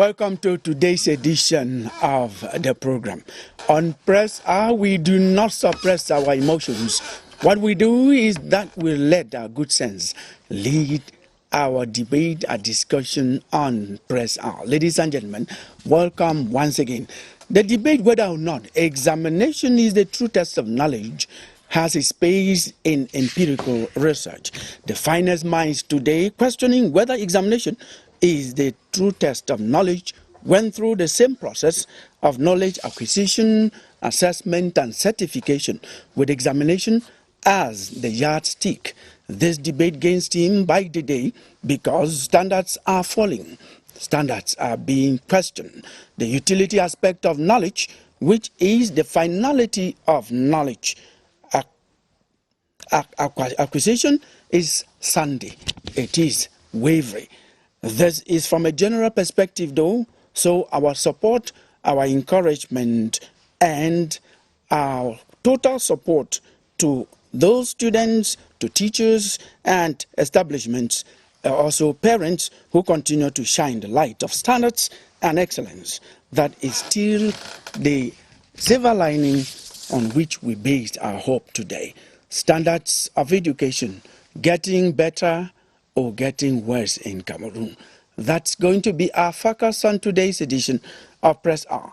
Welcome to today's edition of the program. On Press Hour, we do not suppress our emotions. What we do is that we let our good sense lead our debate, our discussion on Press Hour. Ladies and gentlemen, welcome once again. The debate, whether or not examination is the true test of knowledge, has a space in empirical research. The finest minds today questioning whether examination is the true test of knowledge went through the same process of knowledge acquisition, assessment, and certification, with examination as the yardstick. This debate gains steam by the day because standards are falling. Standards are being questioned. The utility aspect of knowledge, which is the finality of knowledge, acquisition, is sandy. It is wavering. This is from a general perspective, though, so our support, our encouragement, and our total support to those students, to teachers, and establishments, also parents who continue to shine the light of standards and excellence. That is still the silver lining on which we based our hope today. Standards of education, getting better or getting worse in Cameroon. That's going to be our focus on today's edition of Press Hour.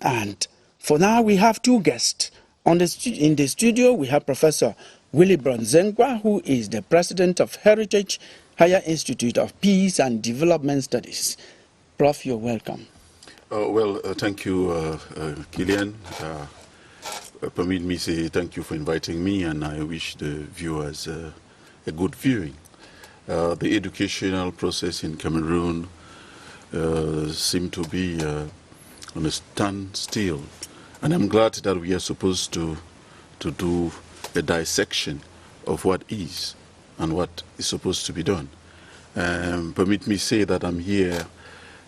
And for now, we have two guests. In the studio, we have Professor Willibrod Zengwa, who is the president of Heritage Higher Institute of Peace and Development Studies. Prof, you're welcome. Thank you, Kilian. Permit me say thank you for inviting me, and I wish the viewers a good viewing. The educational process in Cameroon seems to be on a standstill, and I'm glad that we are supposed to do a dissection of what is and what is supposed to be done. Permit me say that I'm here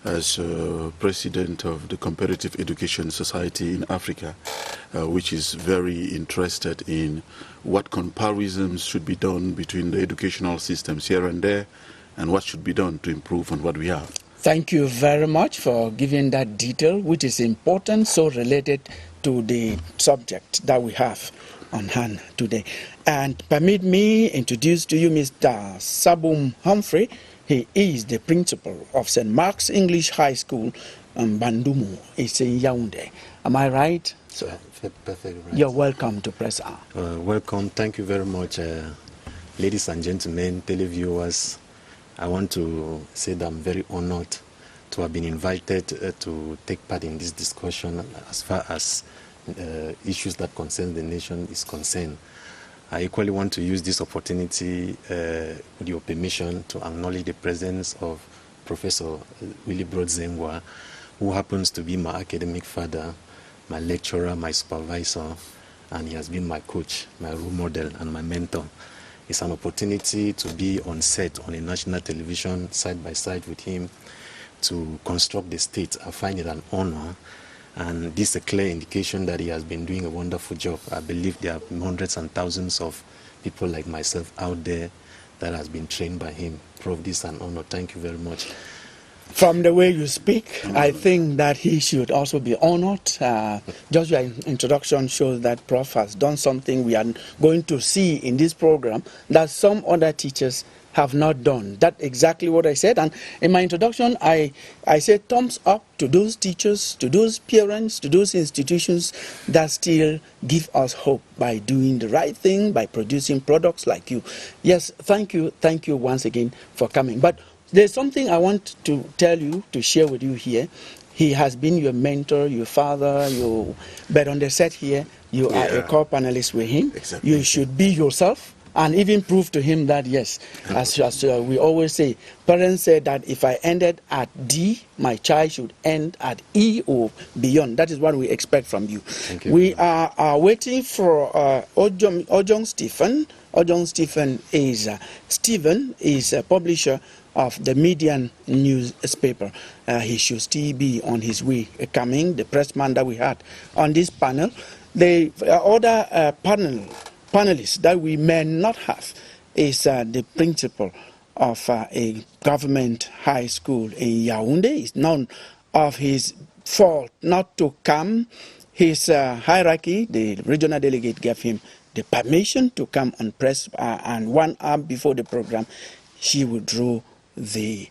as president of the Comparative Education Society in Africa, which is very interested in what comparisons should be done between the educational systems here and there and what should be done to improve on what we have. Thank you very much for giving that detail, which is important, so related to the subject that we have on hand today. And permit me introduce to you Mr. Sabum Humphrey. He is the principal of St. Mark's English High School in Bandumu. It's in Yaoundé. Am I right? So, perfectly right. You're welcome to Press Hour. Welcome. Thank you very much, ladies and gentlemen, televiewers. I want to say that I'm very honored to have been invited to take part in this discussion as far as issues that concern the nation is concerned. I equally want to use this opportunity, with your permission, to acknowledge the presence of Professor Willibrod Zengwa, who happens to be my academic father, my lecturer, my supervisor, and he has been my coach, my role model, and my mentor. It's an opportunity to be on set on a national television side by side with him to construct the state. I find it an honor. And this is a clear indication that he has been doing a wonderful job. I believe there are hundreds and thousands of people like myself out there that has been trained by him. Prof, this is an honor. Thank you very much. From the way you speak, I think that he should also be honored. Just your introduction shows that Prof has done something we are going to see in this program that some other teachers have not done. That's exactly what I said. And in my introduction, I said thumbs up to those teachers, to those parents, to those institutions that still give us hope by doing the right thing, by producing products like you. Yes, thank you once again for coming. But there's something I want to tell you, to share with you here. He has been your mentor, your father, but on the set here, you are a co-panelist with him. Exactly. You should be yourself. And even prove to him that, yes, as we always say, parents say that if I ended at D, my child should end at E or beyond. That is what we expect from you. Thank you. We are waiting for Ojong Stephen. Ojong Stephen is a publisher of the Median newspaper. He should still be on his way coming, the pressman that we had on this panel. The other panelists that we may not have is the principal of a government high school in Yaoundé. It's known of his fault not to come. His hierarchy, the regional delegate, gave him the permission to come on press, and 1 hour before the program, she withdrew the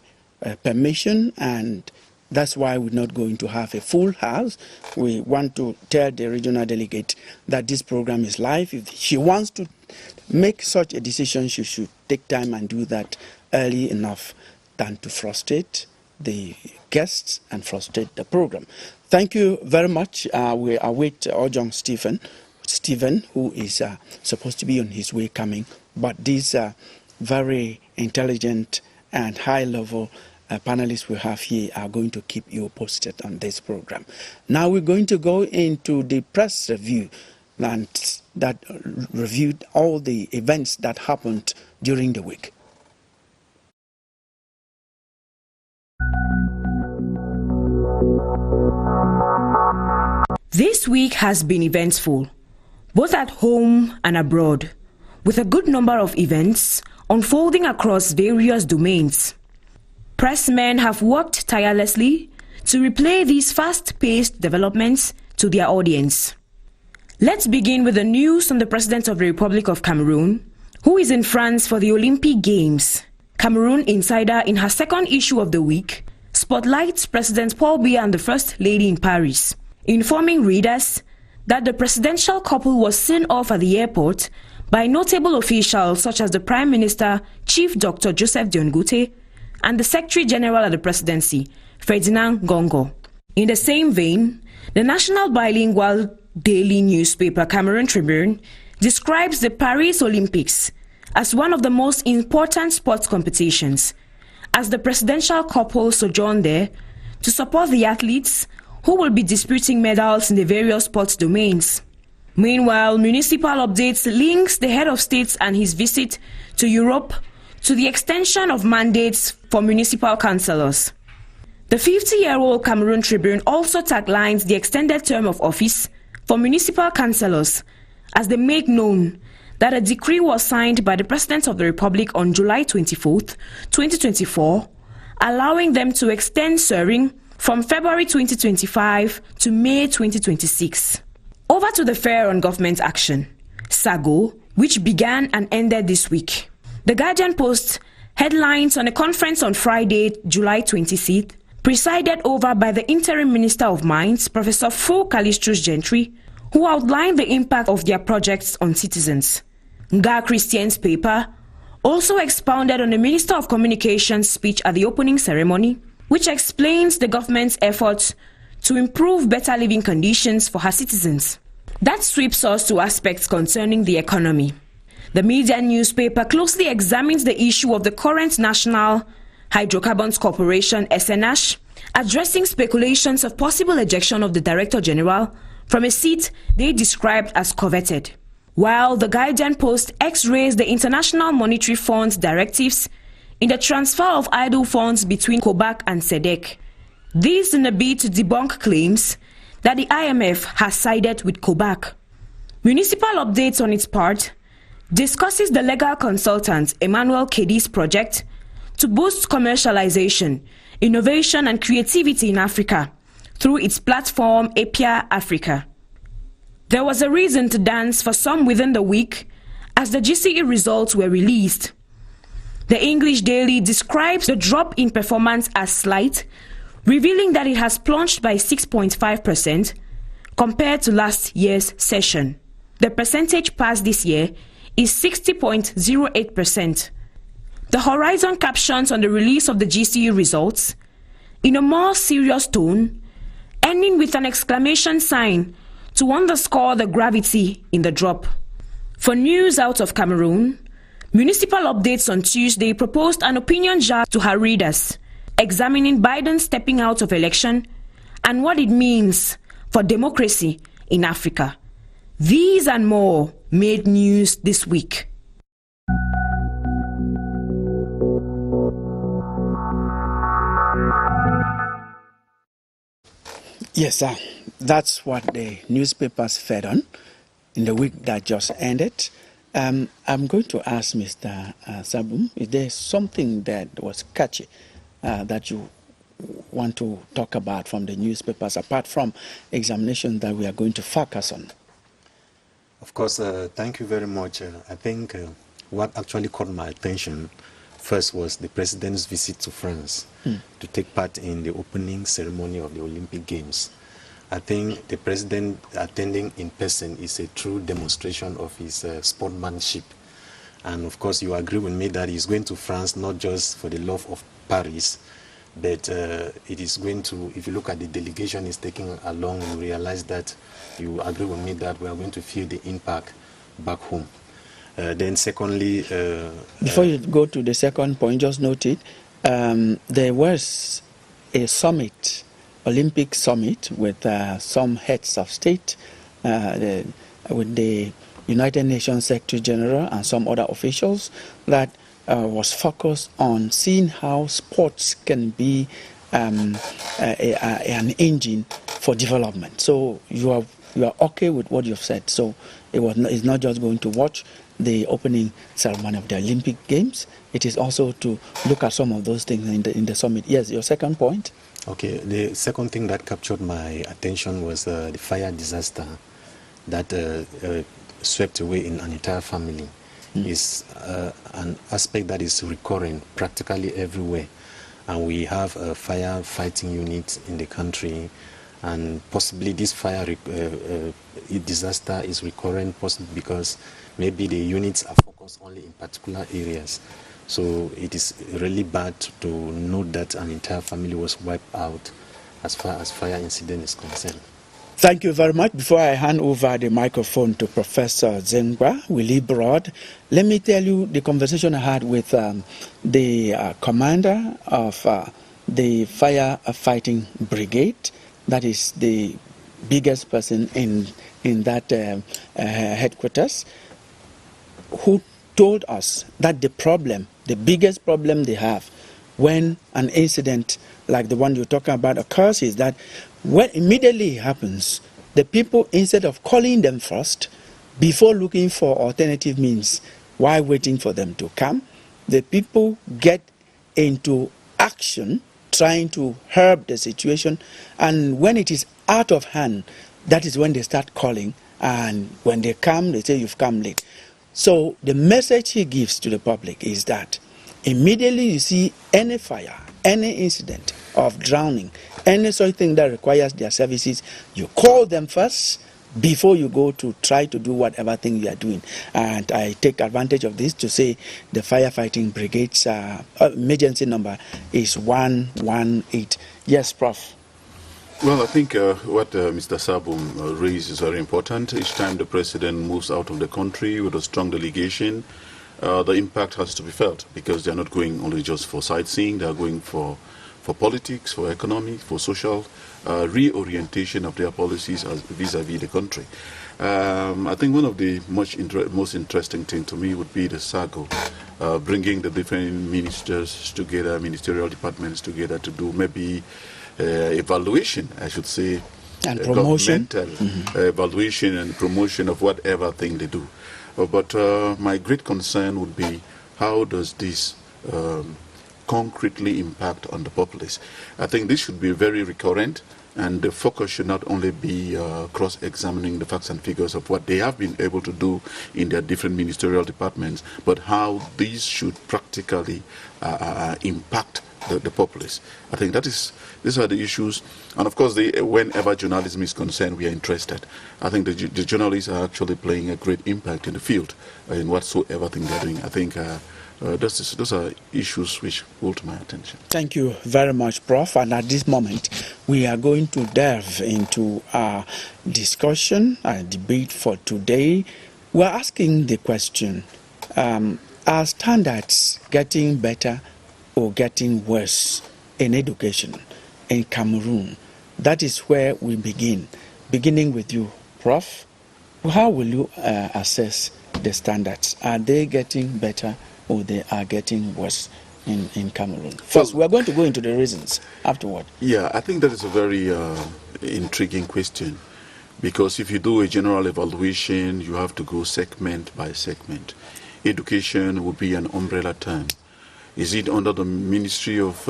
permission, and that's why we're not going to have a full house. We want to tell the regional delegate that this program is live. If she wants to make such a decision, she should take time and do that early enough than to frustrate the guests and frustrate the program. Thank you very much. We await Ojong Stephen, who is supposed to be on his way coming, but these very intelligent and high-level panelists we have here are going to keep you posted on this program. Now we're going to go into the press review and that reviewed all the events that happened during the week. This week has been eventful, both at home and abroad, with a good number of events unfolding across various domains. Pressmen have worked tirelessly to replay these fast-paced developments to their audience. Let's begin with the news on the President of the Republic of Cameroon, who is in France for the Olympic Games. Cameroon Insider, in her second issue of the week, spotlights President Paul Biya and the First Lady in Paris, informing readers that the presidential couple was seen off at the airport by notable officials such as the Prime Minister, Chief Dr. Joseph Dion-Gute, and the Secretary General of the Presidency, Ferdinand Gongo. In the same vein, the national bilingual daily newspaper Cameroon Tribune describes the Paris Olympics as one of the most important sports competitions, as the presidential couple sojourn there to support the athletes who will be disputing medals in the various sports domains. Meanwhile, Municipal Updates links the head of state and his visit to Europe to the extension of mandates for municipal councillors. The 50-year-old Cameroon Tribune also taglines the extended term of office for municipal councillors as they make known that a decree was signed by the President of the Republic on July 24, 2024, allowing them to extend serving from February 2025 to May 2026. Over to the Fair on Government Action, SAGO, which began and ended this week. The Guardian Post headlines on a conference on Friday, July 26th, presided over by the Interim Minister of Mines, Professor Fu Callistrus Gentry, who outlined the impact of their projects on citizens. Nga Christian's paper also expounded on the Minister of Communications' speech at the opening ceremony, which explains the government's efforts to improve better living conditions for her citizens. That sweeps us to aspects concerning the economy. The media newspaper closely examines the issue of the current National Hydrocarbons Corporation, SNH, addressing speculations of possible ejection of the Director General from a seat they described as coveted. While the Guardian Post x-rays the International Monetary Fund's directives in the transfer of idle funds between COBAC and SEDEC. This in a bid to debunk claims that the IMF has sided with COBAC. Municipal Updates, on its part, discusses the legal consultant Emmanuel Kedi's project to boost commercialization, innovation and creativity in Africa through its platform Apia Africa. There was a reason to dance for some within the week as the GCE results were released. The English Daily describes the drop in performance as slight, revealing that it has plunged by 6.5% compared to last year's session. The percentage pass this year is 60.08%. The Horizon captions on the release of the GCE results in a more serious tone, ending with an exclamation sign to underscore the gravity in the drop. For news out of Cameroon, Municipal Updates on Tuesday proposed an opinion jar to her readers, examining Biden stepping out of election and what it means for democracy in Africa. These and more made news this week. Yes, sir. That's what the newspapers fed on in the week that just ended. I'm going to ask Mr. Sabum, is there something that was catchy that you want to talk about from the newspapers, apart from examinations that we are going to focus on? Of course, thank you very much. I think what actually caught my attention first was the President's visit to France to take part in the opening ceremony of the Olympic Games. I think the President attending in person is a true demonstration of his sportsmanship. And of course, you agree with me that he's going to France not just for the love of Paris, but it is going to, if you look at the delegation he's taking along, you realize that you agree with me that we are going to feel the impact back home. Then secondly... Before you go to the second point, just note it, there was a summit, Olympic summit, with some heads of state, with the United Nations Secretary General and some other officials, that was focused on seeing how sports can be an engine for development. So you are okay with what you've said. So it's not just going to watch the opening ceremony of the Olympic Games. It is also to look at some of those things in the summit. Yes, your second point? Okay, the second thing that captured my attention was the fire disaster that swept away in an entire family. Is an aspect that is recurring practically everywhere. And we have a firefighting unit in the country, and possibly this fire disaster is recurrent possibly because maybe the units are focused only in particular areas. So it is really bad to note that an entire family was wiped out as far as fire incident is concerned. Thank you very much. Before I hand over the microphone to Professor Zengba Willie Broad, let me tell you the conversation I had with the commander of the firefighting brigade. That is the biggest person in that headquarters, who told us that the biggest problem they have when an incident like the one you're talking about occurs is that when immediately it happens, the people, instead of calling them first, before looking for alternative means, while waiting for them to come, the people get into action trying to help the situation, and when it is out of hand, that is when they start calling, and when they come, they say you've come late. So the message he gives to the public is that immediately you see any fire, any incident of drowning, any sort of thing that requires their services, you call them first before you go to try to do whatever thing you are doing. And I take advantage of this to say the firefighting brigade's emergency number is 118. Yes, Prof. Well, I think what Mr. Sabum raised is very important. Each time the president moves out of the country with a strong delegation, the impact has to be felt, because they're not going only just for sightseeing, they're going for politics, for economic, for social reorientation of their policies vis-a-vis the country. I think one of the most interesting thing to me would be the SAGO, bringing the different ministers together, ministerial departments together to do maybe evaluation, I should say, and promotion, evaluation and promotion of whatever thing they do. But my great concern would be, how does this concretely impact on the populace? I think this should be very recurrent, and the focus should not only be cross-examining the facts and figures of what they have been able to do in their different ministerial departments, but how these should practically impact the populace. I think these are the issues, and of course, whenever journalism is concerned, we are interested. I think the journalists are actually playing a great impact in the field in whatsoever thing they're doing. I think those are issues which hold my attention. Thank you very much, Prof. And at this moment, we are going to delve into our discussion, our debate for today. We're asking the question, are standards getting better or getting worse in education in Cameroon? That is where we begin. Beginning with you, Prof. How will you assess the standards? Are they getting better or they are getting worse in Cameroon? First, we are going to go into the reasons afterward. Yeah, I think that is a very intriguing question, because if you do a general evaluation, you have to go segment by segment. Education would be an umbrella term. Is it under the Ministry of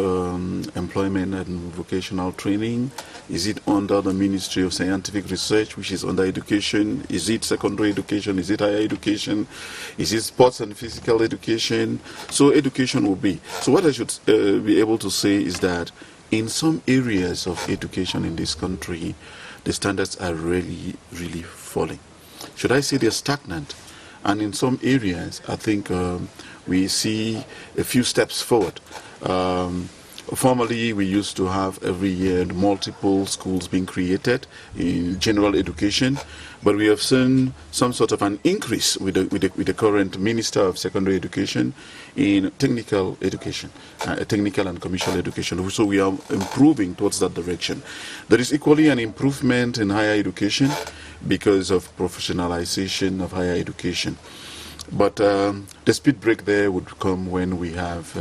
Employment and Vocational Training? Is it under the Ministry of Scientific Research, which is under education? Is it secondary education? Is it higher education? Is it sports and physical education? So education will be. So what I should be able to say is that in some areas of education in this country, the standards are really, really falling. Should I say they're stagnant? And in some areas, I think we see a few steps forward. Formerly, we used to have every year multiple schools being created in general education, but we have seen some sort of an increase with the current Minister of Secondary Education in technical education, technical and commercial education. So we are improving towards that direction. There is equally an improvement in higher education because of professionalization of higher education. But the speed break there would come when we have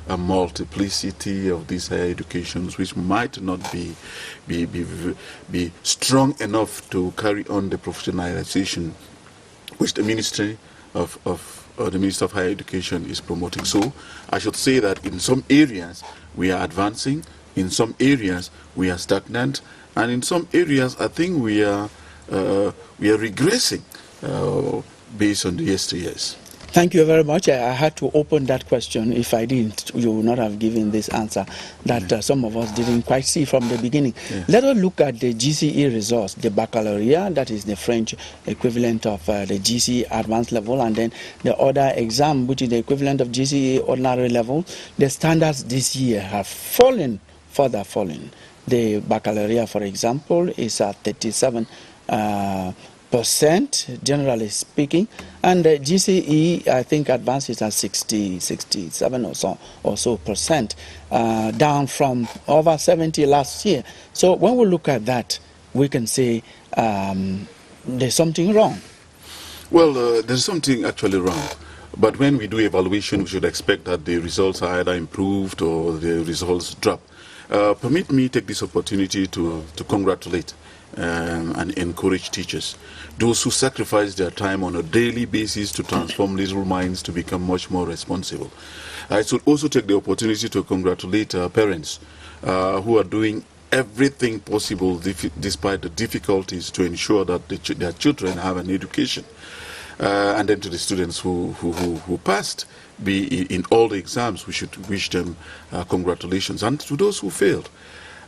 a multiplicity of these higher educations, which might not be strong enough to carry on the professionalization which the Ministry of the Minister of Higher Education is promoting. So I should say that in some areas we are advancing, in some areas we are stagnant, and in some areas I think we are regressing. Based on the yesteryears. Thank you very much. I had to open that question. If I didn't, you would not have given this answer that some of us didn't quite see from the beginning. Yeah. Let us look at the GCE results, the baccalaureate, that is the French equivalent of the GCE advanced level, and then the other exam, which is the equivalent of GCE ordinary level. The standards this year have fallen, further fallen. The baccalaureate, for example, is at 37%, generally speaking, and the GCE, I think, advanced is at 67 or so percent, down from over 70 last year. So when we look at that, we can say there's something wrong. Well, there's something actually wrong. But when we do evaluation, we should expect that the results are either improved or the results drop. Permit me take this opportunity to congratulate and encourage teachers, those who sacrifice their time on a daily basis to transform little minds to become much more responsible. I should also take the opportunity to congratulate parents who are doing everything possible despite the difficulties to ensure that their children have an education. And then to the students who passed, be in all the exams, we should wish them congratulations. And to those who failed,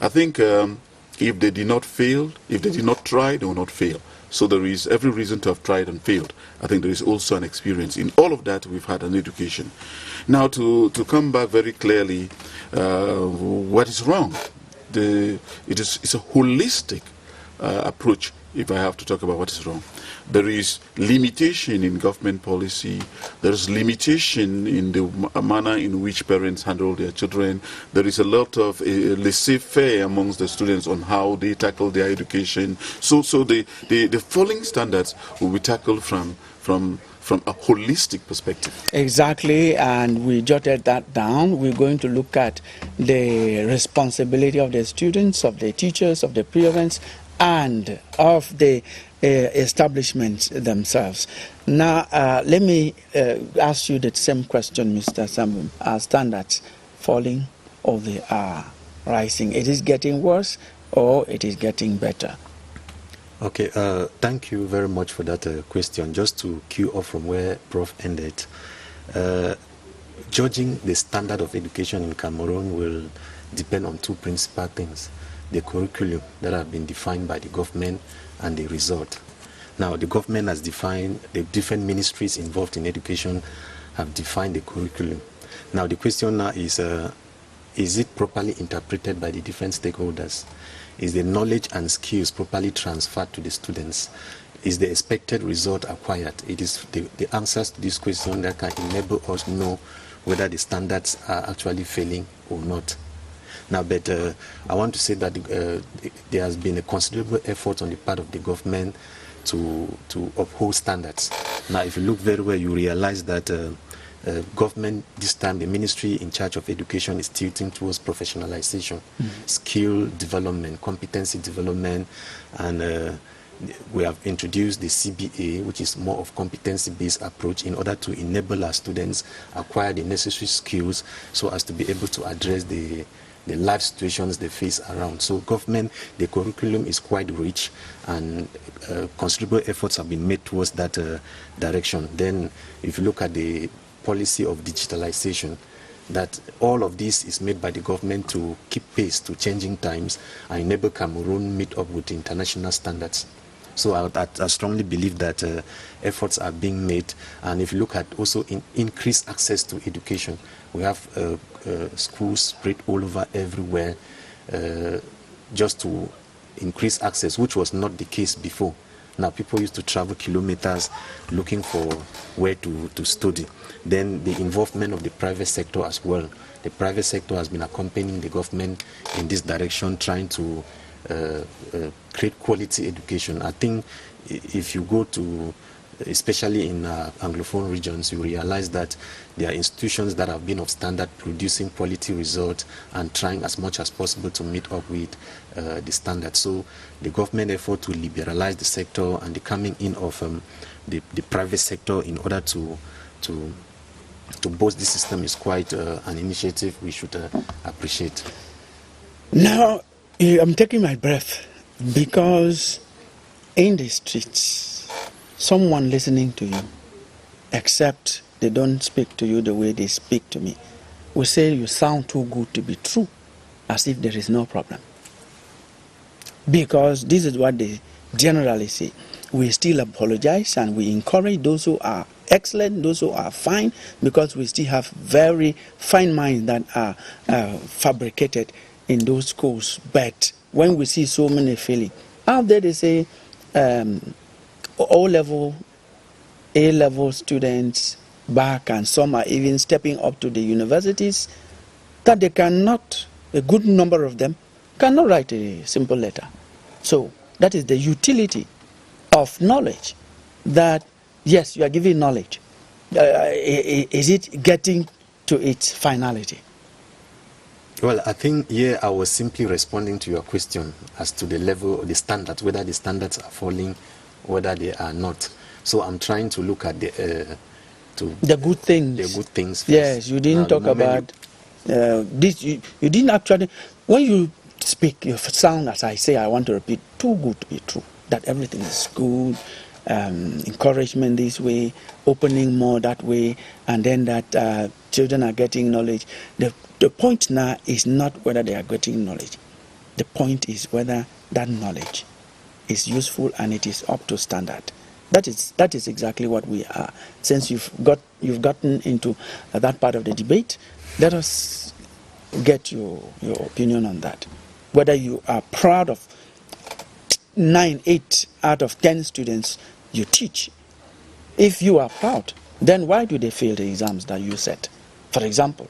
I think if they did not fail, if they did not try, they will not fail. So there is every reason to have tried and failed. I think there is also an experience. In all of that, we've had an education. Now, to come back very clearly, what is wrong? It's a holistic approach, if I have to talk about what is wrong. There is limitation in government policy. There is limitation in the manner in which parents handle their children. There is a lot of laissez-faire amongst the students on how they tackle their education. So the falling standards will be tackled from a holistic perspective. Exactly, and we jotted that down. We're going to look at the responsibility of the students, of the teachers, of the parents, and of the establishments themselves. Now, let me ask you the same question, Mr. Sambum. Are standards falling or they are rising? It is getting worse or it is getting better? Okay, thank you very much for that question. Just to cue off from where Prof ended, judging the standard of education in Cameroon will depend on two principal things: the curriculum that have been defined by the government and the result. Now, the government has defined, the different ministries involved in education have defined the curriculum. Now, the question now is it properly interpreted by the different stakeholders? Is the knowledge and skills properly transferred to the students? Is the expected result acquired? It is the answers to this question that can enable us to know whether the standards are actually failing or not. Now, but I want to say that there has been a considerable effort on the part of the government to uphold standards. Now, if you look very well, you realize that government, this time, the ministry in charge of education is tilting towards professionalization, skill development, competency development, and we have introduced the CBA, which is more of competency-based approach in order to enable our students acquire the necessary skills so as to be able to address the life situations they face around. So government, the curriculum is quite rich, and considerable efforts have been made towards that direction. Then if you look at the policy of digitalization, that all of this is made by the government to keep pace to changing times and enable Cameroon meet up with international standards. So I strongly believe that efforts are being made, and if you look at also increased access to education, we have schools spread all over everywhere just to increase access, which was not the case before. Now people used to travel kilometers looking for where to study. Then the involvement of the private sector as well. The private sector has been accompanying the government in this direction, trying to create quality education. I think if you go to, especially in Anglophone regions, you realize that there are institutions that have been of standard, producing quality results and trying as much as possible to meet up with the standards. So the government effort to liberalize the sector and the coming in of the private sector in order to boost the system is quite an initiative we should appreciate. Now, I'm taking my breath because in the streets, someone listening to you, except they don't speak to you the way they speak to me, will say you sound too good to be true, as if there is no problem. Because this is what they generally say. We still apologize and we encourage those who are excellent, those who are fine, because we still have very fine minds that are fabricated in those schools. But when we see so many failing, out there they say O-level, A-level students back, and some are even stepping up to the universities, that they cannot, a good number of them, cannot write a simple letter. So that is the utility of knowledge, that yes, you are giving knowledge. Is it getting to its finality? Well, I think here I was simply responding to your question as to the level of the standards, whether the standards are falling, whether they are not. So I'm trying to look at the good things. The good things first. Yes, you didn't talk about this. You didn't actually, when you speak, you sound, as I say, I want to repeat, too good to be true. That everything is good, encouragement this way, opening more that way, and then that children are getting knowledge. The point now is not whether they are getting knowledge. The point is whether that knowledge is useful and it is up to standard. That is exactly what we are. Since you've gotten into that part of the debate, let us get your opinion on that. Whether you are proud of 9, 8 out of 10 students you teach. If you are proud, then why do they fail the exams that you set? For example,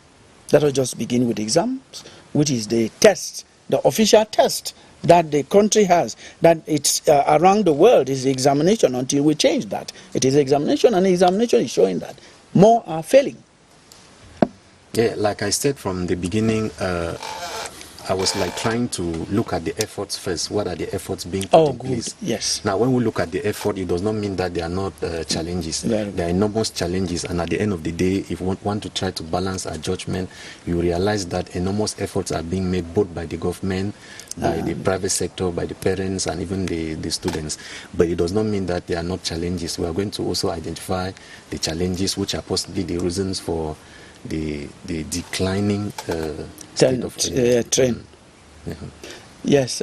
let us just begin with exams, which is the test, the official test that the country has, that it's around the world is the examination until we change that. It is examination, and the examination is showing that more are failing. Yeah, like I said from the beginning, I was like trying to look at the efforts first. What are the efforts being put in place? Yes. Now, when we look at the effort, it does not mean that there are not challenges. There are enormous challenges, and at the end of the day, if we want to try to balance our judgment, you realize that enormous efforts are being made both by the government, by the private sector, by the parents, and even the students. But it does not mean that there are not challenges. We are going to also identify the challenges, which are possibly the reasons for the declining state of trend. Yeah. Yes,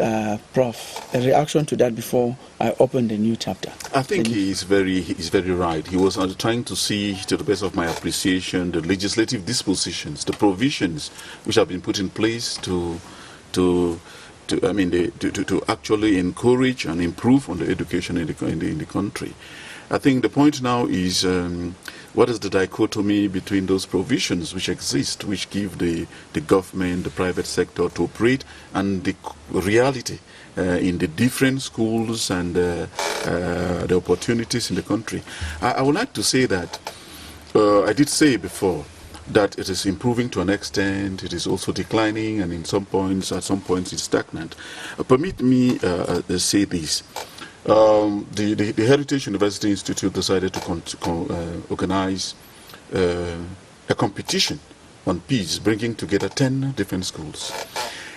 Prof. A reaction to that before I open the new chapter. I think he's very right. He was trying to see, to the best of my appreciation, the legislative dispositions, the provisions which have been put in place to actually encourage and improve on the education in the country. I think the point now is what is the dichotomy between those provisions which exist, which give the government, the private sector to operate, and the reality in the different schools and the opportunities in the country. I would like to say that I did say before that it is improving to an extent, it is also declining, and at some points it's stagnant. Permit me say this. the Heritage University Institute decided to organize a competition on peace, bringing together 10 different schools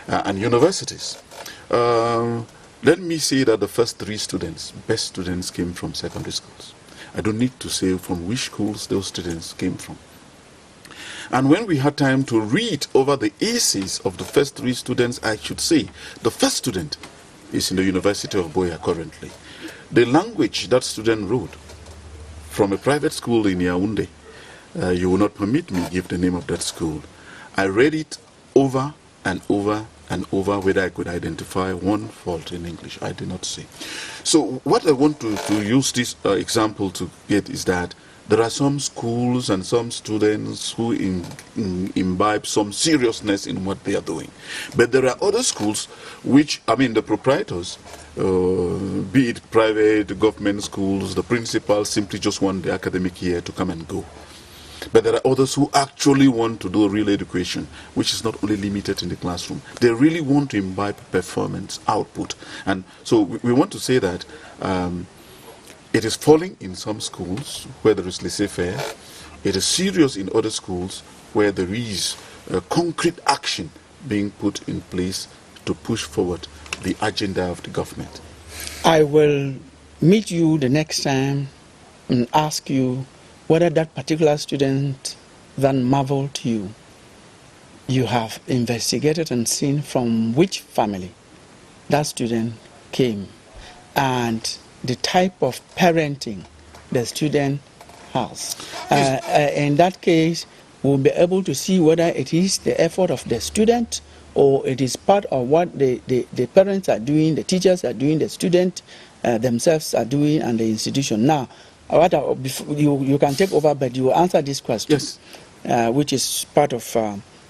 and universities. Let me say that the first 3 best students came from secondary schools. I don't need to say from which schools those students came from. And when we had time to read over the essays of the first 3 students, I should say the first student is in the University of Buea currently. The language that student wrote from a private school in Yaoundé, you will not permit me to give the name of that school. I read it over and over and over whether I could identify one fault in English. I did not see. So what I want to use this example to get is that there are some schools and some students who imbibe some seriousness in what they are doing. But there are other schools which, I mean, the proprietors, be it private, government schools, the principals simply just want the academic year to come and go. But there are others who actually want to do real education, which is not only limited in the classroom. They really want to imbibe performance, output. And so we want to say that it is falling in some schools where there is laissez-faire. It is serious in other schools where there is concrete action being put in place to push forward the agenda of the government. I will meet you the next time and ask you whether that particular student that marveled you have investigated and seen from which family that student came and the type of parenting the student has. In that case, we'll be able to see whether it is the effort of the student or it is part of what the parents are doing, the teachers are doing, the students themselves are doing, and the institution. Now, you can take over, but you will answer this question, yes, which is part of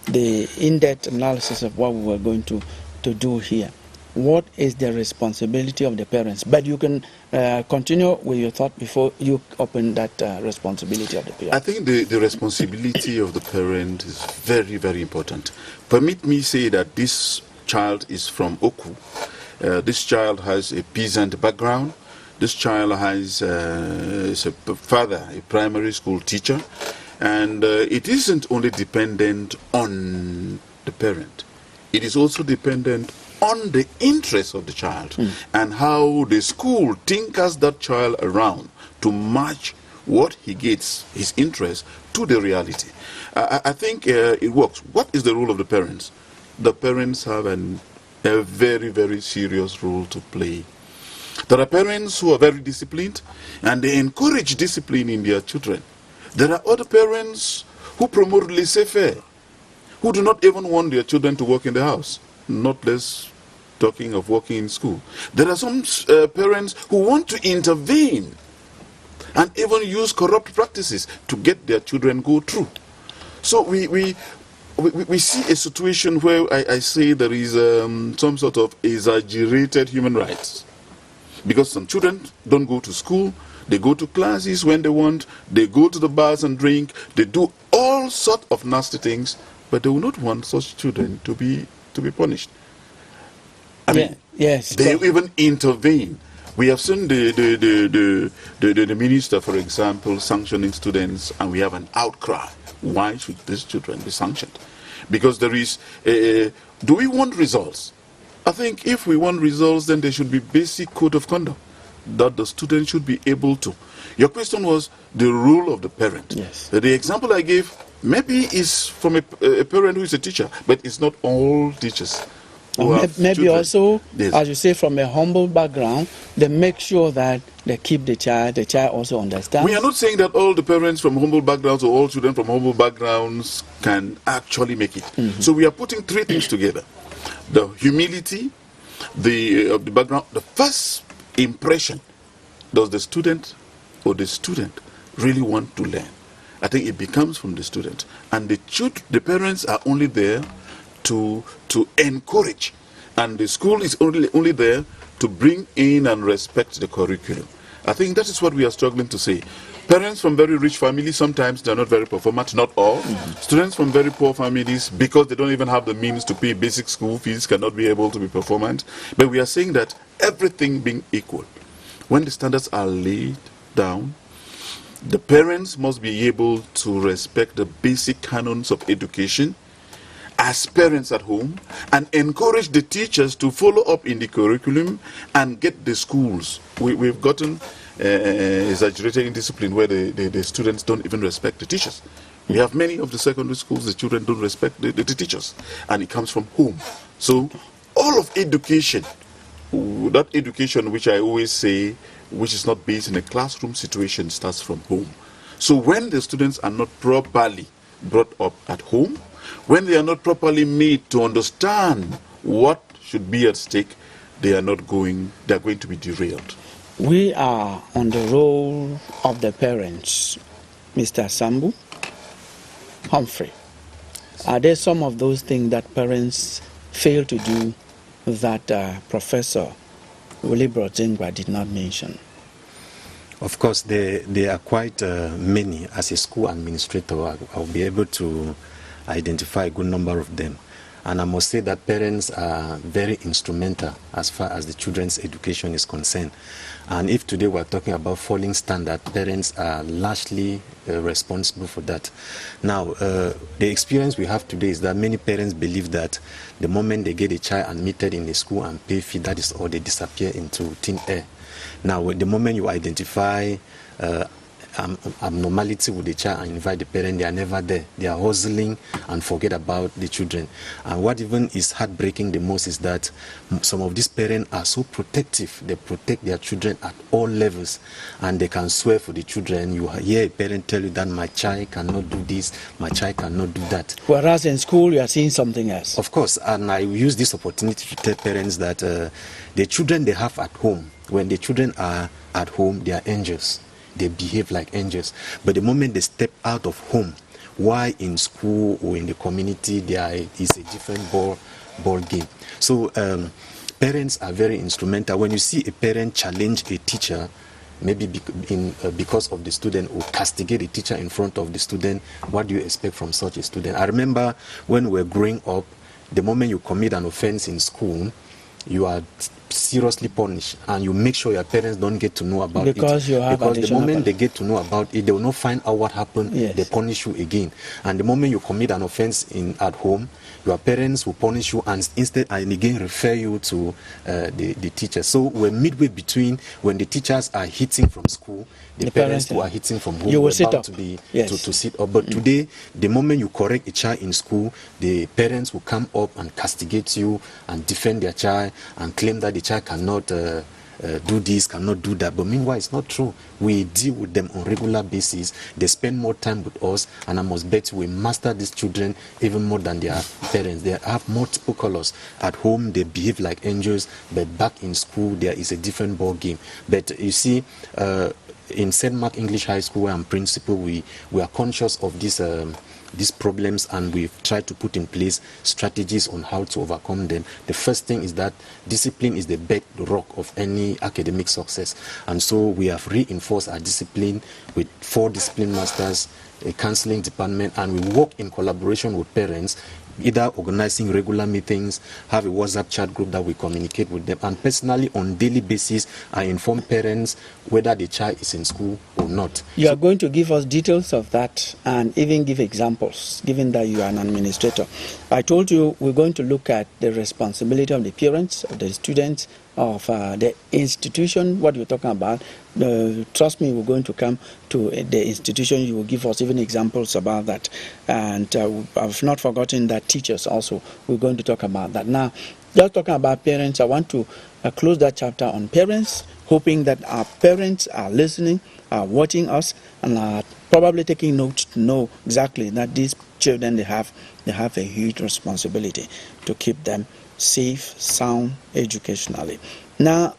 the in-depth analysis of what we were going to do here. What is the responsibility of the parents? But you can continue with your thought before you open that responsibility of the parents. I think the responsibility of the parent is very, very important. Permit me say that this child is from Oku. This child has a peasant background. This child has is a father, a primary school teacher. And it isn't only dependent on the parent. It is also dependent on the interests of the child and how the school tinkers that child around to match what he gets, his interest, to the reality. I think it works. What is the role of the parents? The parents have a very, very serious role to play. There are parents who are very disciplined and they encourage discipline in their children. There are other parents who promote laissez-faire, who do not even want their children to work in the house, not less talking of working in school. There are some parents who want to intervene and even use corrupt practices to get their children go through. So we see a situation where I say there is some sort of exaggerated human rights. Because some children don't go to school, they go to classes when they want, they go to the bars and drink, they do all sorts of nasty things, but they will not want such children to be punished. I mean, yes, they even intervene. We have seen the minister, for example, sanctioning students, and we have an outcry. Why should these children be sanctioned? Because there is do we want results? I think if we want results, then there should be basic code of conduct that the student should be able to. Your question was the role of the parent. Yes. The example I gave maybe is from a parent who is a teacher, but it's not all teachers. Maybe also, yes, as you say, from a humble background, they make sure that they keep the child also understands. We are not saying that all the parents from humble backgrounds or all children from humble backgrounds can actually make it. So we are putting 3 things together. The humility, the background, the first impression. Does the student or the student really want to learn? I think it becomes from the student. And the parents are only there to encourage. And the school is only there to bring in and respect the curriculum. I think that is what we are struggling to say. Parents from very rich families, sometimes they're not very performant, not all. Students from very poor families, because they don't even have the means to pay basic school fees, cannot be able to be performant. But we are saying that everything being equal, when the standards are laid down, the parents must be able to respect the basic canons of education as parents at home and encourage the teachers to follow up in the curriculum and get the schools. We've gotten exaggerated in discipline where the students don't even respect the teachers. We have many of the secondary schools, the children don't respect the teachers, and it comes from home. So all of education, that education which I always say, which is not based in a classroom situation, starts from home. So when the students are not properly brought up at home, when they are not properly made to understand what should be at stake, they are going to be derailed. We are on the role of the parents, Mr. Sambu, Humphrey. Are there some of those things that parents fail to do that Professor Willie Brodzingwa did not mention? Of course, there are quite many. As a school administrator, I'll be able to identify a good number of them. And I must say that parents are very instrumental as far as the children's education is concerned. And if today we're talking about falling standard, parents are largely responsible for that. Now, the experience we have today is that many parents believe that the moment they get a child admitted in the school and pay fee, that is all, they disappear into thin air. Now, the moment you identify abnormality with the child and invite the parent, they are never there. They are hustling and forget about the children. And what even is heartbreaking the most is that some of these parents are so protective. They protect their children at all levels, and they can swear for the children. You hear a parent tell you that my child cannot do this, my child cannot do that. Whereas in school you are seeing something else. Of course, and I use this opportunity to tell parents that the children they have at home, when the children are at home, they are angels. They behave like angels. But the moment they step out of home, why in school or in the community, there is a different ball game. So parents are very instrumental. When you see a parent challenge a teacher, maybe because of the student, or castigate a teacher in front of the student, what do you expect from such a student? I remember when we were growing up, the moment you commit an offense in school, you are seriously punished, and you make sure your parents don't get to know about it. Because the moment they get to know about it, they will not find out what happened. Yes. They punish you again. And the moment you commit an offense at home, your parents will punish you and again refer you to the teacher. So we're midway between when the teachers are hitting from school, the parents who are hitting from home, you will are sit about up. to be Yes. to sit up. But today, the moment you correct a child in school, the parents will come up and castigate you and defend their child and claim that the child cannot do this, cannot do that. But meanwhile, it's not true. We deal with them on regular basis. They spend more time with us, and I must bet we master these children even more than their parents. They have multiple colors. At home, they behave like angels, but back in school, there is a different ball game. But you see, in St. Mark English High School, where I'm principal, we are conscious of these problems, and we've tried to put in place strategies on how to overcome them. The first thing is that discipline is the bedrock of any academic success, and so we have reinforced our discipline with 4 discipline masters, a counseling department, and we work in collaboration with parents, either organizing regular meetings, have a WhatsApp chat group that we communicate with them, and personally on daily basis I inform parents whether the child is in school or not. You are going to give us details of that and even give examples, given that you are an administrator. I told you we're going to look at the responsibility of the parents, of the students, of the institution, what you're talking about. Trust me, we're going to come to the institution. You will give us even examples about that. And I've not forgotten that teachers also, we're going to talk about that. Now, just talking about parents, I want to close that chapter on parents, hoping that our parents are listening, are watching us, and are probably taking notes to know exactly that these children, they have a huge responsibility to keep them safe, sound educationally. Now,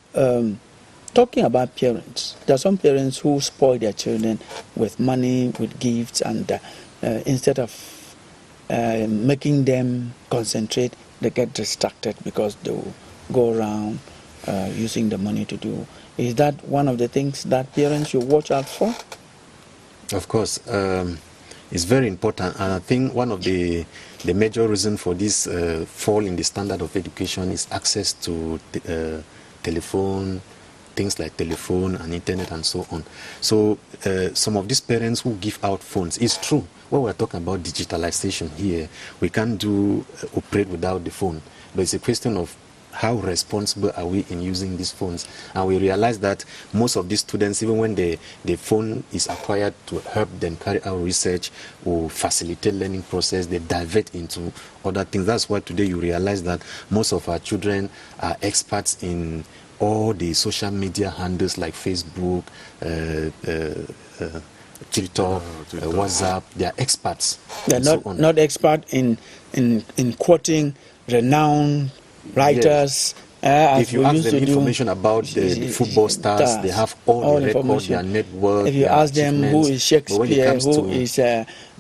talking about parents, there are some parents who spoil their children with money, with gifts, and instead of making them concentrate, they get distracted because they will go around using the money to do. Is that one of the things that parents should watch out for? Of course. It's very important, and I think one of the major reasons for this fall in the standard of education is access to telephone, things like telephone and internet and so on. So some of these parents who give out phones, it's true. When we're talking about digitalization here, we can't operate without the phone. But it's a question of how responsible are we in using these phones? And we realize that most of these students, even when the phone is acquired to help them carry out research or facilitate learning process, they divert into other things. That's why today you realize that most of our children are experts in all the social media handles like Facebook, Twitter, WhatsApp. They are experts. They're not expert in quoting renowned writers. Yes. If you ask them information about the football stars, they have all the records, their network. If you ask them who is Shakespeare, who is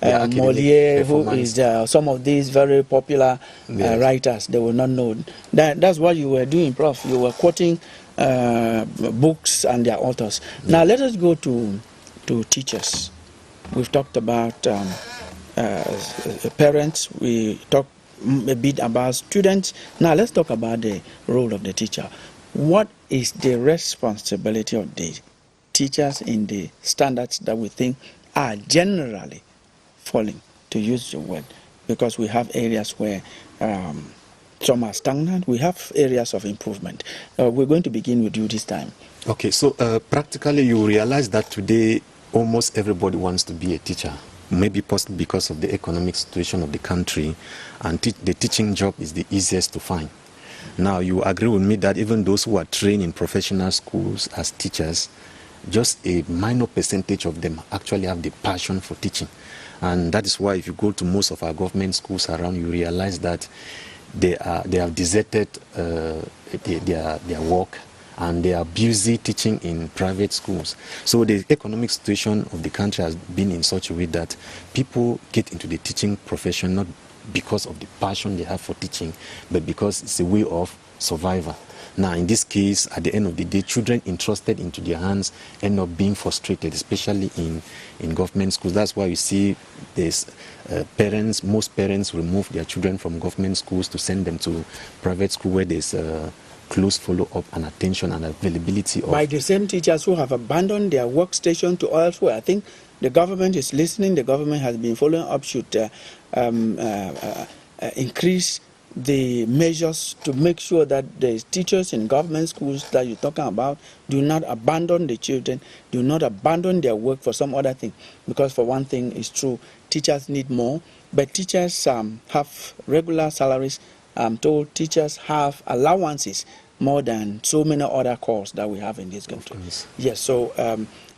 Molière, who is some of these very popular writers, they will not know. That's what you were doing, Prof. You were quoting books and their authors. Now let us go to teachers. We've talked about parents. We talked a bit about students. Now let's talk about the role of the teacher. What is the responsibility of the teachers in the standards that we think are generally falling, to use your word? Because we have areas where some are stagnant. We have areas of improvement. We're going to begin with you this time. Okay, so practically you realize that today almost everybody wants to be a teacher. Maybe possibly because of the economic situation of the country, and the teaching job is the easiest to find. Now, you agree with me that even those who are trained in professional schools as teachers, just a minor percentage of them actually have the passion for teaching. And that is why if you go to most of our government schools around, you realize that they have deserted their work, and they are busy teaching in private schools. So the economic situation of the country has been in such a way that people get into the teaching profession not because of the passion they have for teaching, but because it's a way of survival. Now, in this case, at the end of the day, children entrusted into their hands end up being frustrated, especially in government schools. That's why you see there's most parents remove their children from government schools to send them to private school where there's close follow-up and attention and availability of... By the same teachers who have abandoned their workstation to elsewhere. I think the government is listening. The government has been following up, should increase the measures to make sure that the teachers in government schools that you're talking about do not abandon the children, do not abandon their work for some other thing. Because for one thing, it's true, teachers need more, but teachers have regular salaries. I'm told teachers have allowances more than so many other calls that we have in this country. Yes, so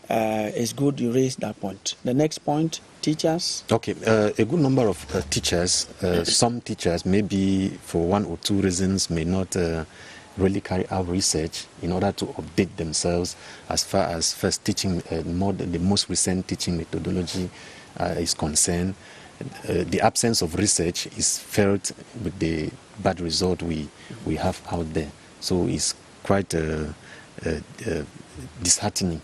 it's good you raised that point. The next point, teachers. Okay, a good number of teachers, some teachers maybe for one or two reasons may not really carry out research in order to update themselves as far as first teaching, the most recent teaching methodology is concerned. The absence of research is felt with the bad result we have out there. So it's quite disheartening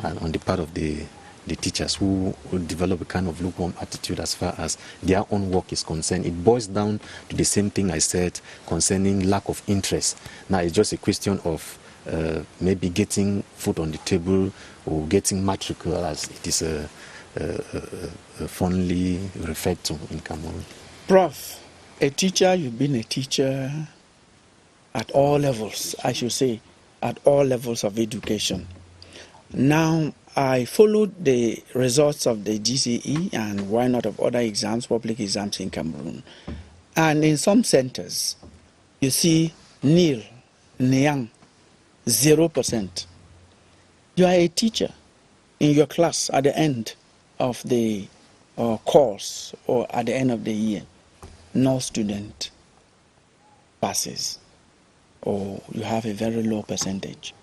on the part of the teachers who develop a kind of lukewarm attitude as far as their own work is concerned. It boils down to the same thing I said concerning lack of interest. Now it's just a question of maybe getting food on the table or getting matriculate, as it is fondly referred to in Cameroon. Prof, a teacher, you've been a teacher at all levels, I should say, at all levels of education. Now, I followed the results of the GCE and why not of other exams, public exams in Cameroon. And in some centers, you see nil, niang, 0%. You are a teacher in your class at the end of the course or at the end of the year. No student passes, or you have a very low percentage.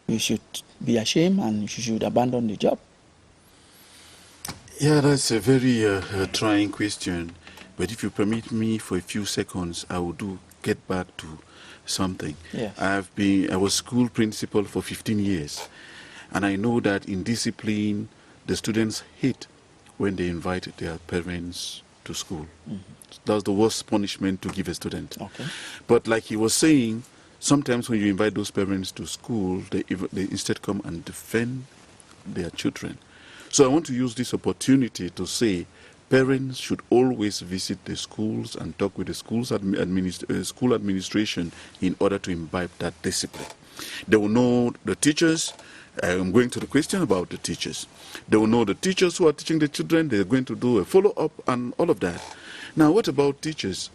You should be ashamed and you should abandon the job. Yeah, that's a very trying question. But if you permit me for a few seconds, I will get back to something. Yes. I was school principal for 15 years. And I know that in discipline, the students hate when they invite their parents to school. Mm-hmm. That's the worst punishment to give a student. Okay. But like he was saying, Sometimes when you invite those parents to school, they instead come and defend their children. So I want to use this opportunity to say parents should always visit the schools and talk with the school administration in order to imbibe that discipline. They will know the teachers. I'm going to the question about the teachers. They will know the teachers who are teaching the children. They're going to do a follow-up and all of that. Now, what about teachers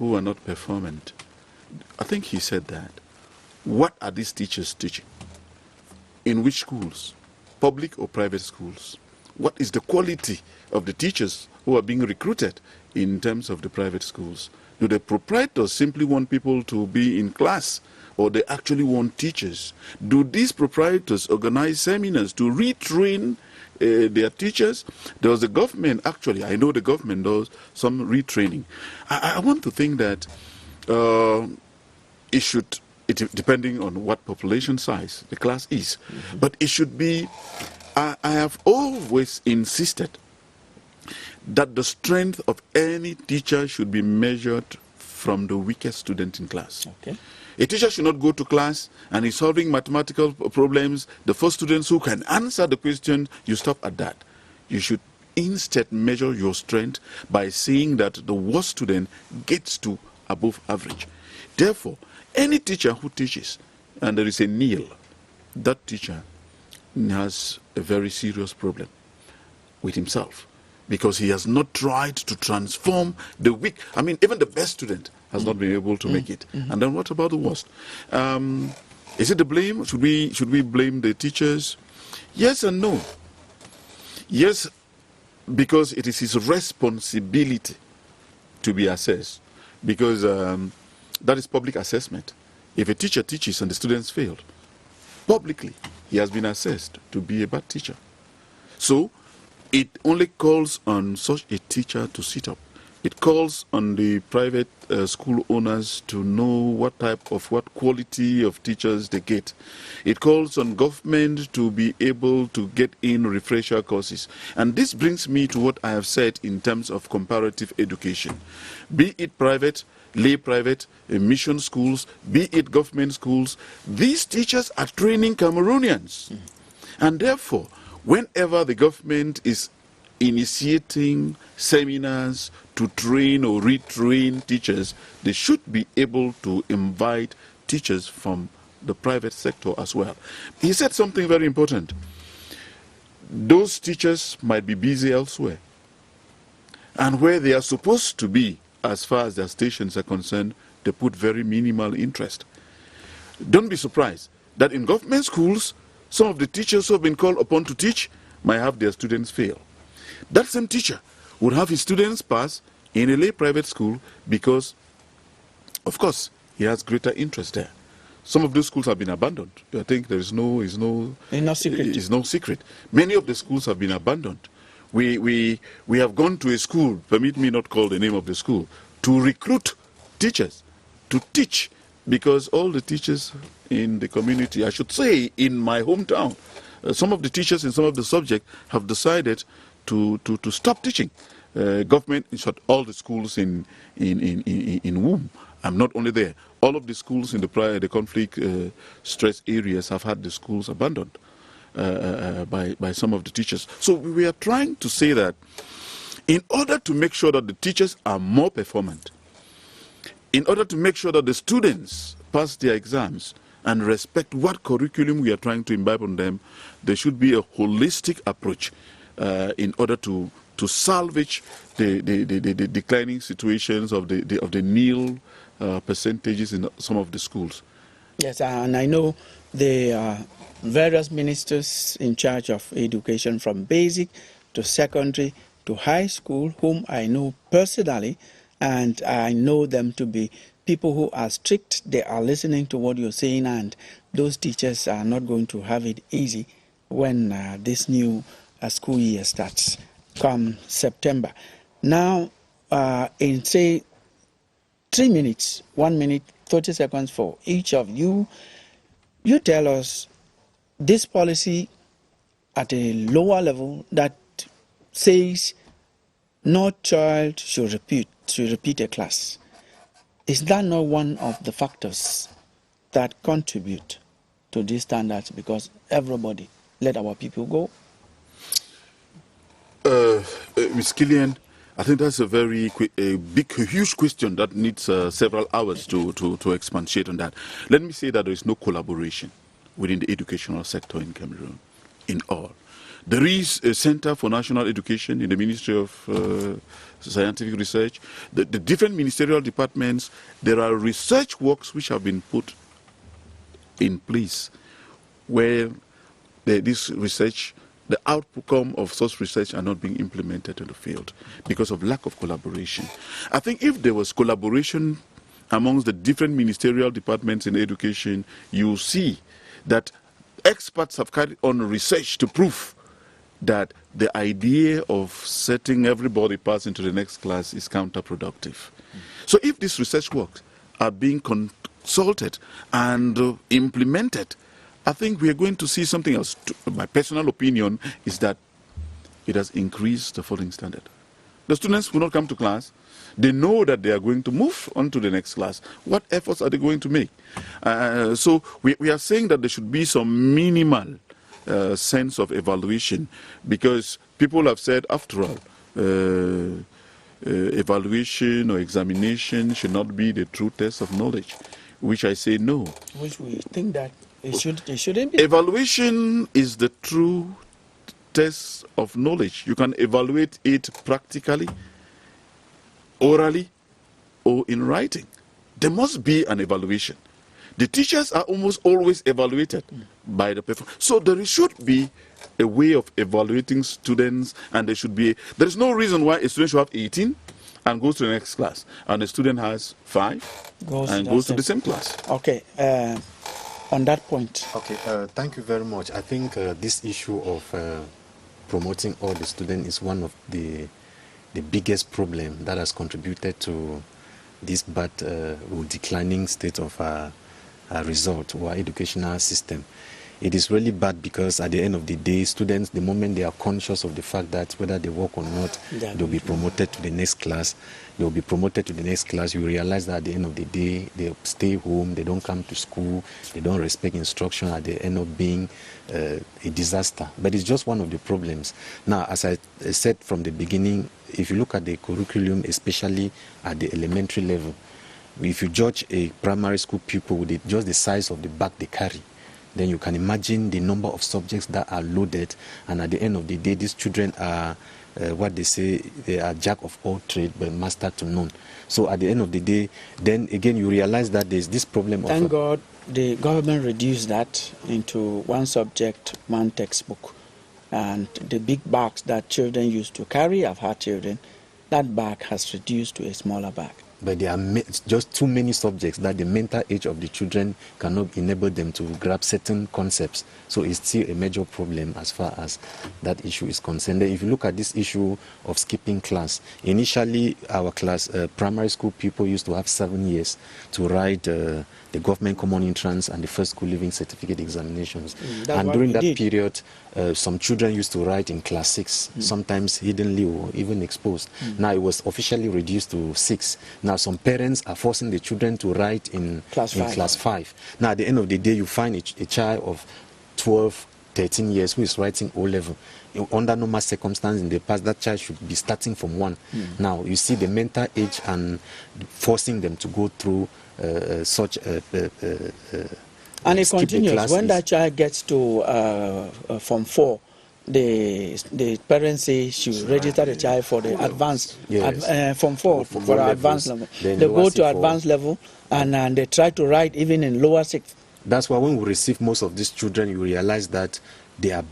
who are not performant? I think he said that. What are these teachers teaching? In which schools? Public or private schools? What is the quality of the teachers who are being recruited in terms of the private schools? Do the proprietors simply want people to be in class, or they actually want teachers? Do these proprietors organize seminars to retrain their teachers? Does the government actually, I know the government does some retraining. I want to think that it should, depending on what population size the class is, but it should be, I have always insisted that the strength of any teacher should be measured from the weakest student in class. Okay. A teacher should not go to class and is solving mathematical problems. The first students who can answer the question, you stop at that. You should instead measure your strength by seeing that the worst student gets to above average. Therefore, any teacher who teaches and there is a nil, that teacher has a very serious problem with himself, because he has not tried to transform the weak. I mean, even the best student has not been able to make it. And then what about the worst? Is it the blame? Should we blame the teachers? Yes and no. Yes, because it is his responsibility to be assessed, because that is public assessment. If a teacher teaches and the students failed, publicly he has been assessed to be a bad teacher. So it only calls on such a teacher to sit up. It calls on the private school owners to know what quality of teachers they get. It calls on government to be able to get in refresher courses. And this brings me to what I have said in terms of comparative education. Be it private, lay private, mission schools, be it government schools, these teachers are training Cameroonians. And therefore, whenever the government is initiating seminars to train or retrain teachers, they should be able to invite teachers from the private sector as well. He said something very important. Those teachers might be busy elsewhere, and where they are supposed to be, as far as their stations are concerned, they put very minimal interest. Don't be surprised that in government schools, some of the teachers who have been called upon to teach might have their students fail. That same teacher would have his students pass in a lay private school because, of course, he has greater interest there. Some of those schools have been abandoned. I think there is no secret. Many of the schools have been abandoned. We have gone to a school, permit me not call the name of the school, to recruit teachers to teach, because all the teachers in the community, I should say in my hometown, some of the teachers in some of the subjects have decided to stop teaching. Government, in short, all the schools in Womb, I'm not only there, all of the schools in the conflict stress areas have had the schools abandoned by some of the teachers. So we are trying to say that in order to make sure that the teachers are more performant, in order to make sure that the students pass their exams and respect what curriculum we are trying to imbibe on them, there should be a holistic approach in order to salvage the declining situations of the nil percentages in some of the schools. Yes, and I know the various ministers in charge of education, from basic to secondary to high school, whom I know personally, and I know them to be people who are strict. They are listening to what you're saying, and those teachers are not going to have it easy when this new school year starts come September. Now, in say 3 minutes, 1 minute, 30 seconds for each of you, you tell us this policy at a lower level that says no child should repeat a class. Is that not one of the factors that contribute to these standards? Because everybody let our people go. Ms. Killian, I think that's a huge question that needs several hours to expatiate on that. Let me say that there is no collaboration within the educational sector in Cameroon, in all. There is a Center for National Education in the Ministry of Scientific Research. The different ministerial departments, there are research works which have been put in place where this research, the outcome of such research are not being implemented in the field because of lack of collaboration. I think if there was collaboration amongst the different ministerial departments in education, you'll see that experts have carried on research to prove that the idea of setting everybody pass into the next class is counterproductive. So if these research works are being consulted and implemented, I think we are going to see something else. My personal opinion is that it has increased the falling standard. The students will not come to class. They know that they are going to move on to the next class. What efforts are they going to make? So we are saying that there should be some minimal sense of evaluation, because people have said, after all, evaluation or examination should not be the true test of knowledge, which I say no. Which we think that it shouldn't be. Evaluation is the true test of knowledge. You can evaluate it practically, orally, or in writing. There must be an evaluation. The teachers are almost always evaluated by the performance. So there should be a way of evaluating students, and there is no reason why a student should have 18 and goes to the next class, and a student has 5 and goes to the same class. Okay, on that point. Okay, thank you very much. I think this issue of promoting all the students is one of the biggest problem that has contributed to this bad or declining state of our result or our educational system. It is really bad because at the end of the day, students, the moment they are conscious of the fact that whether they work or not, they'll be promoted to the next class. They'll be promoted to the next class. You realize that at the end of the day, they stay home, they don't come to school, they don't respect instruction, at the end up being a disaster. But it's just one of the problems. Now, as I said from the beginning, if you look at the curriculum, especially at the elementary level, if you judge a primary school pupil with just the size of the bag they carry, then you can imagine the number of subjects that are loaded, and at the end of the day, these children are what they say, they are jack of all trades but master to none. So at the end of the day, then again you realize that there's this problem. Thank God the government reduced that into one subject, one textbook, and the big bags that children used to carry, I've had children, that bag has reduced to a smaller bag. But there are just too many subjects that the mental age of the children cannot enable them to grab certain concepts. So it's still a major problem as far as that issue is concerned. If you look at this issue of skipping class, initially our class, primary school people used to have 7 years to write the government common entrance and the first school living certificate examinations. And during that period, some children used to write in class 6, sometimes hiddenly or even exposed. Now it was officially reduced to 6. Now some parents are forcing the children to write in class 5. Now at the end of the day, you find a child of 12, 13 years who is writing O-level. Under normal circumstances in the past, that child should be starting from 1. Now you see the mental age and forcing them to go through such and it continues. When that child gets to Form 4, the parents say she will register the child for the advanced, Form 4 for advanced level. They go to advanced level and they try to write even in lower 6. That's why when we receive most of these children, you realize that they are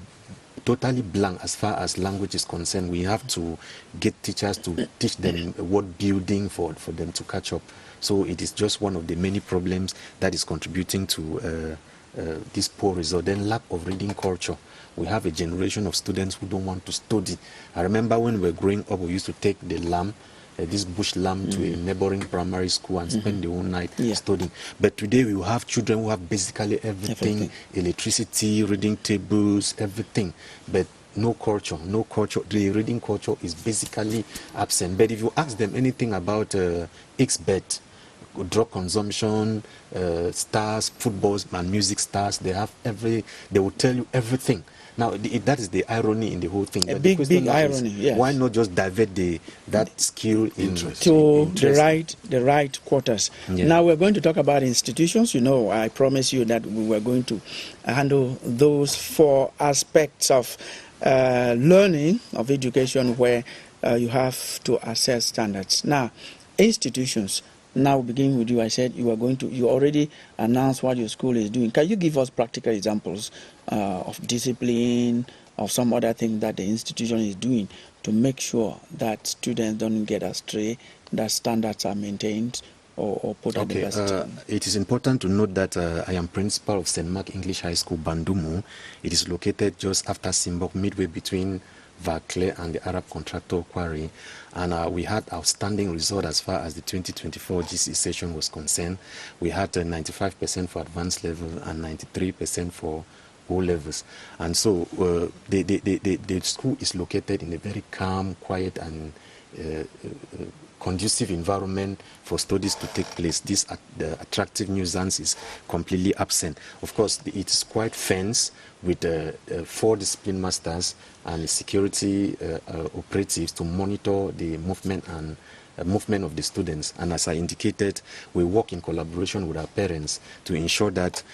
totally blank as far as language is concerned. We have to get teachers to teach them word building for them to catch up. So it is just one of the many problems that is contributing to this poor result. Then lack of reading culture. We have a generation of students who don't want to study. I remember when we were growing up, we used to take the lamb, this bush lamb, to a neighboring primary school and spend the whole night studying. But today we have children who have basically everything, electricity, reading tables, everything. But no culture, no culture. The reading culture is basically absent. But if you ask them anything about XBET, drug consumption, stars, footballs and music stars. They will tell you everything. Now, that is the irony in the whole thing. A But big, the question big now irony, is, yes. why not just divert that skill Interest. to the right quarters. Yeah. Now we're going to talk about institutions. You know, I promise you that we were going to handle those 4 aspects of learning, of education, where you have to assess standards. Now, institutions. Now, beginning with you, I said you already announced what your school is doing. Can you give us practical examples of discipline, of some other thing that the institution is doing to make sure that students don't get astray, that standards are maintained or put at the best? It is important to note that I am principal of St. Mark English High School, Bandumu. It is located just after Simbok, midway between Vaclair and the Arab Contractor Quarry, and we had outstanding result as far as the 2024 GC session was concerned. We had 95% for advanced level and 93% for O levels, and so the school is located in a very calm, quiet and conducive environment for studies to take place. The attractive nuisance is completely absent. Of course, it is quite fenced with 4 discipline masters and security operatives to monitor the movement and movement of the students. And as I indicated, we work in collaboration with our parents to ensure that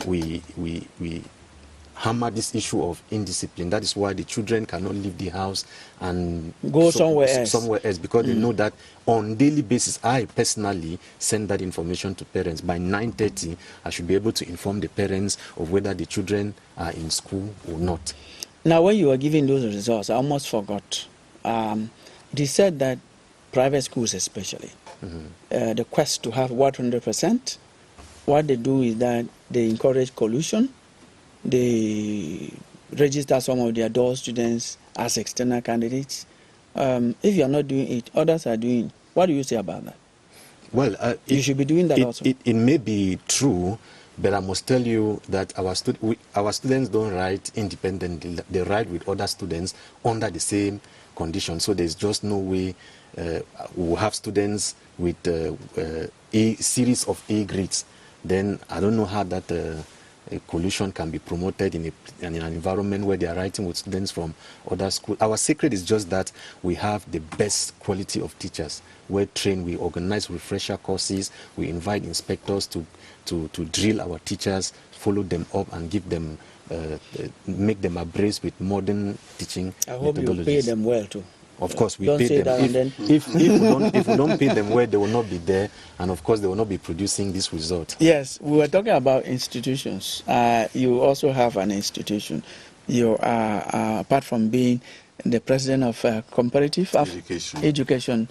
we hammer this issue of indiscipline. That is why the children cannot leave the house and go somewhere else, because they know that on daily basis. I personally send that information to parents. By 9:30, I should be able to inform the parents of whether the children are in school or not. Now, when you were giving those results, I almost forgot. It is said that private schools especially, the quest to have 100%, what they do is that they encourage collusion. They register some of their adult students as external candidates. If you are not doing it, others are doing. What do you say about that? Well, you should be doing that also. It may be true, but I must tell you that our students don't write independently. They write with other students under the same conditions. So there's just no way we'll have students with a series of A grades. Then I don't know how that collusion can be promoted in an environment where they are writing with students from other schools. Our secret is just that we have the best quality of teachers. We're trained, we organize refresher courses, we invite inspectors to drill our teachers, follow them up and give them, make them abreast with modern teaching methodologies. I hope you pay them well too. Of course, we don't pay say them. That if we don't pay them well, they will not be there, and of course, they will not be producing this result. Yes, we were talking about institutions. You also have an institution. You are, apart from being the president of Comparative Education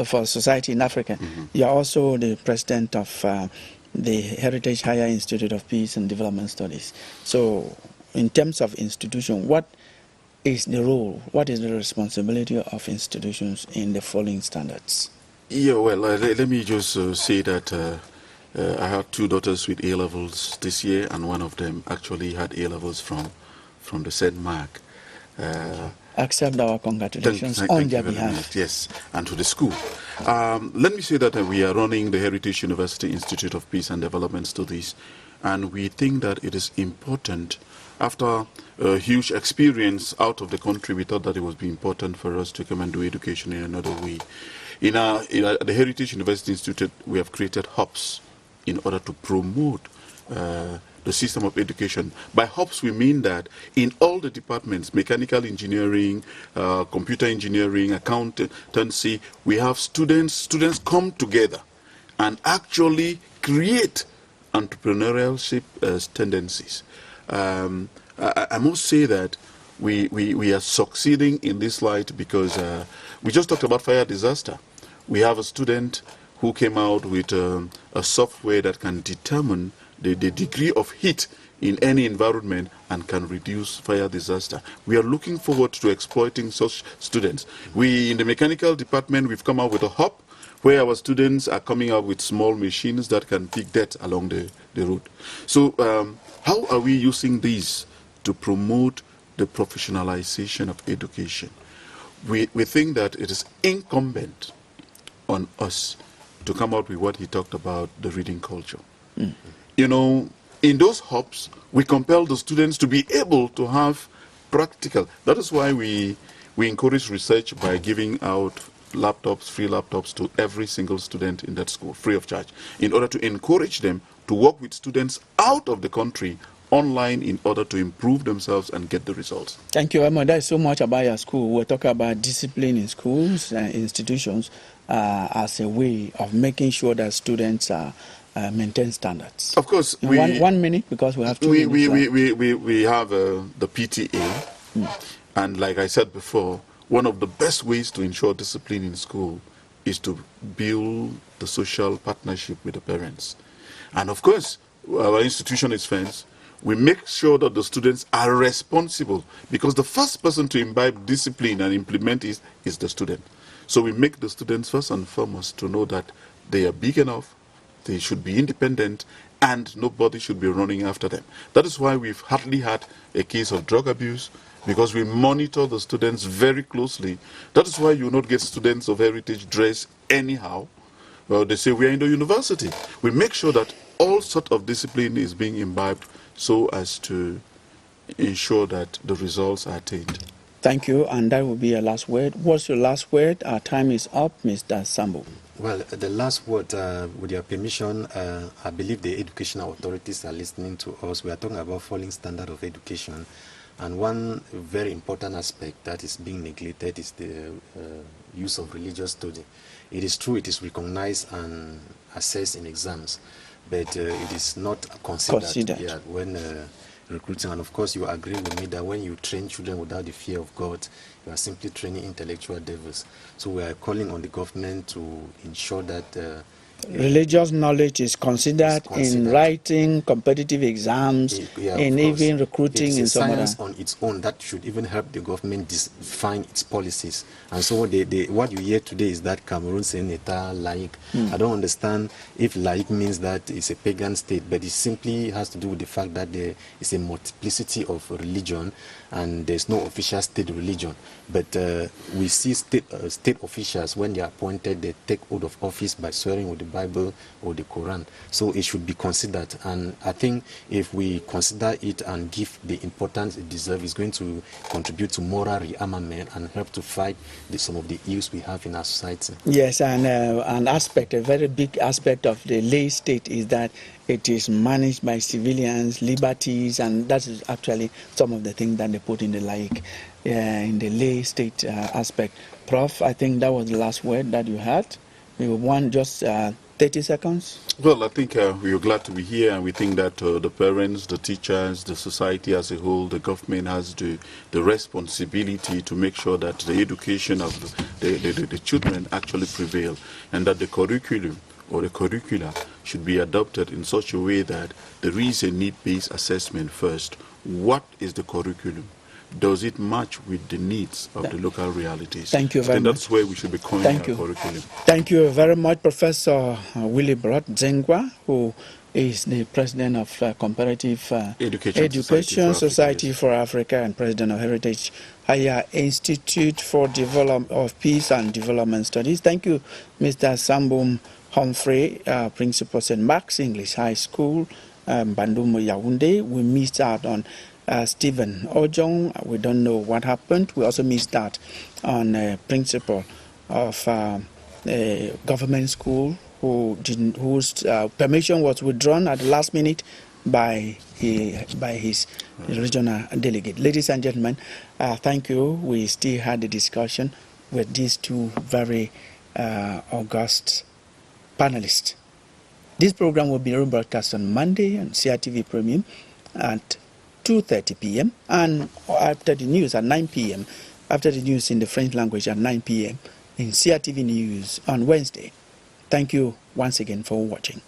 for Society in Africa, you are also the president of the Heritage Higher Institute of Peace and Development Studies. So, in terms of institution, what is the role, what is the responsibility of institutions in the following standards? Yeah, well, let me just say that I had 2 daughters with A-levels this year, and one of them actually had A-levels from the St. Mark. Accept our congratulations on their behalf. Yes, and to the school. Let me say that we are running the Heritage University Institute of Peace and Development Studies, and we think that it is important. After a huge experience out of the country, we thought that it would be important for us to come and do education in another way. In the Heritage University Institute, we have created hubs in order to promote the system of education. By hubs, we mean that in all the departments, mechanical engineering, computer engineering, accountancy, we have students come together and actually create entrepreneurial tendencies. I must say that we are succeeding in this light because we just talked about fire disaster. We have a student who came out with a software that can determine the degree of heat in any environment and can reduce fire disaster. We are looking forward to exploiting such students. We, in the mechanical department, we've come out with a hub where our students are coming up with small machines that can pick dirt along the road. So how are we using these to promote the professionalization of education? We think that it is incumbent on us to come out with what he talked about, the reading culture. You know, in those hubs, we compel the students to be able to have practical. That is why we encourage research by giving out laptops, free laptops to every single student in that school, free of charge, in order to encourage them to work with students out of the country online in order to improve themselves and get the results. Thank you, Emma. There's so much about your school. We're talking about discipline in schools and institutions as a way of making sure that students maintain standards. Of course, In one minute, because we have 2 minutes left. we have the PTA, and like I said before, one of the best ways to ensure discipline in school is to build the social partnership with the parents. And of course, our institution is friends. We make sure that the students are responsible, because the first person to imbibe discipline and implement it is the student. So we make the students first and foremost to know that they are big enough, they should be independent, and nobody should be running after them. That is why we've hardly had a case of drug abuse, because we monitor the students very closely. That is why you will not get students of heritage dress anyhow. Well, they say we are in the university. We make sure that all sort of discipline is being imbibed so as to ensure that the results are attained. Thank you, and that will be your last word. What's your last word? Our time is up, Mr. Sambo. Well, the last word, with your permission, I believe the educational authorities are listening to us. We are talking about falling standard of education. And one very important aspect that is being neglected is the use of religious study. It is true, it is recognized and assessed in exams, but it is not considered. Yeah, when recruiting. And of course, you agree with me that when you train children without the fear of God, you are simply training intellectual devils. So we are calling on the government to ensure that religious knowledge is considered in writing competitive exams, in even recruiting and so on. Science on its own that should even help the government define its policies. And so what you hear today is that Cameroon saying État laïque. I don't understand if laïque means that it's a pagan state, but it simply has to do with the fact that there is a multiplicity of religion and there's no official state religion. But we see state officials, when they are appointed, they take oath of office by swearing with the Bible or the Quran. So it should be considered. And I think if we consider it and give the importance it deserves, it's going to contribute to moral rearmament and help to fight some of the ills we have in our society. Yes, and an aspect, a very big aspect of the lay state is that it is managed by civilians, liberties, and that is actually some of the things that they put in the in the lay state aspect. Prof, I think that was the last word that you had. You want just 30 seconds? Well, I think we are glad to be here, and we think that the parents, the teachers, the society as a whole, the government has the responsibility to make sure that the education of the children actually prevail, and that the curriculum or the curricula should be adopted in such a way that there is a need-based assessment first. What is the curriculum? Does it match with the needs of the local realities? Thank you very much. That's where we should be calling our curriculum. Thank you very much, Professor Willibrod Zengwa, who is the president of Comparative Education Society for Africa and president of Heritage Higher Institute for Peace and Development Studies. Thank you, Mr. Sambum Humphrey, principal St. Mark's English High School, Bandung, Yaoundé. We missed out on Stephen Ojong. We don't know what happened. We also missed out on principal of a government school whose permission was withdrawn at the last minute by his regional delegate. Ladies and gentlemen, thank you. We still had a discussion with these two very august panelists. This program will be rebroadcast on Monday on CRTV Premium at 2:30 p.m. and after the news at 9 p.m. After the news in the French language at 9 p.m. in CRTV News on Wednesday. Thank you once again for watching.